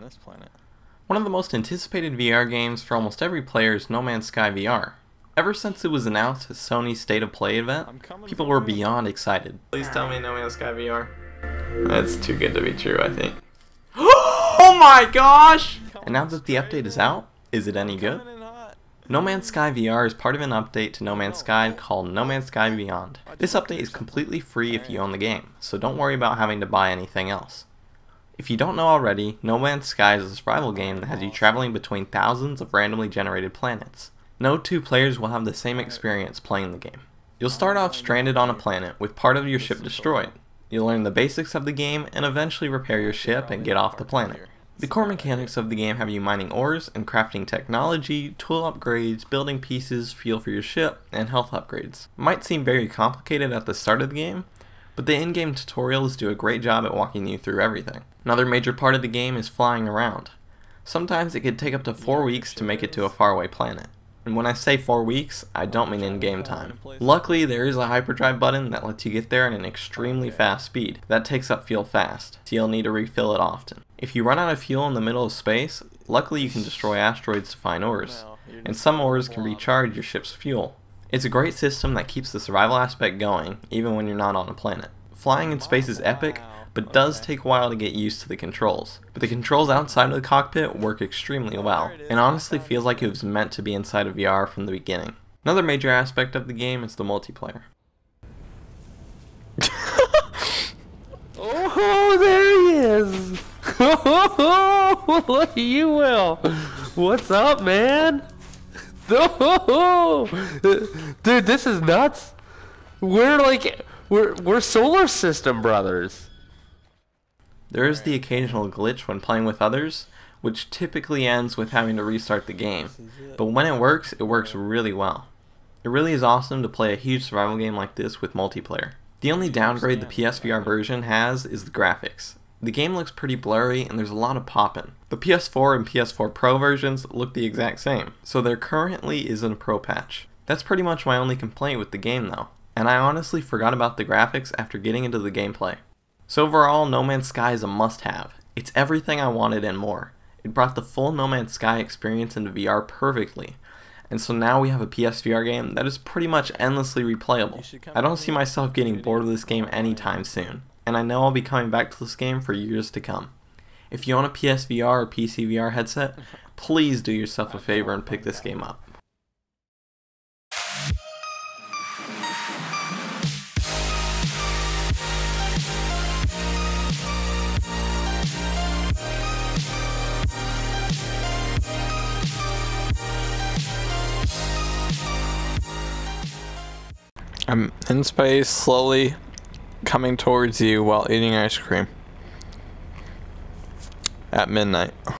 this planet. One of the most anticipated VR games for almost every player is No Man's Sky VR. Ever since it was announced at Sony's State of Play event, people were beyond excited. Please tell me No Man's Sky VR. It's too good to be true, I think. Oh my gosh! And now that the update is out, is it any good? No Man's Sky VR is part of an update to No Man's Sky called No Man's Sky Beyond. This update is completely free if you own the game, so don't worry about having to buy anything else. If you don't know already, No Man's Sky is a survival game that has you traveling between thousands of randomly generated planets. No two players will have the same experience playing the game. You'll start off stranded on a planet with part of your ship destroyed. You'll learn the basics of the game and eventually repair your ship and get off the planet. The core mechanics of the game have you mining ores and crafting technology, tool upgrades, building pieces, fuel for your ship, and health upgrades. It might seem very complicated at the start of the game, but the in-game tutorials do a great job at walking you through everything. Another major part of the game is flying around. Sometimes it could take up to 4 weeks to make it to a faraway planet. And when I say 4 weeks, I don't mean in-game time. Luckily, there is a hyperdrive button that lets you get there at an extremely fast speed. That takes up fuel fast, so you'll need to refill it often. If you run out of fuel in the middle of space, luckily you can destroy asteroids to find ores, and some ores can recharge your ship's fuel. It's a great system that keeps the survival aspect going, even when you're not on a planet. Flying in space is epic, but does take a while to get used to the controls. But the controls outside of the cockpit work extremely well, and honestly feels like it was meant to be inside of VR from the beginning. Another major aspect of the game is the multiplayer. Oh, there he is! Look at you, Will! What's up, man? Dude, this is nuts! We're solar system brothers. There is the occasional glitch when playing with others, which typically ends with having to restart the game, but when it works really well. It really is awesome to play a huge survival game like this with multiplayer. The only downgrade the PSVR version has is the graphics. The game looks pretty blurry and there's a lot of popping. The PS4 and PS4 Pro versions look the exact same, so there currently isn't a Pro patch. That's pretty much my only complaint with the game though, and I honestly forgot about the graphics after getting into the gameplay. So overall, No Man's Sky is a must-have. It's everything I wanted and more. It brought the full No Man's Sky experience into VR perfectly, and so now we have a PSVR game that is pretty much endlessly replayable. I don't see myself getting bored of this game anytime soon, and I know I'll be coming back to this game for years to come. If you own a PSVR or PCVR headset, please do yourself a favor and pick this game up. I'm in space, slowly coming towards you while eating ice cream at midnight.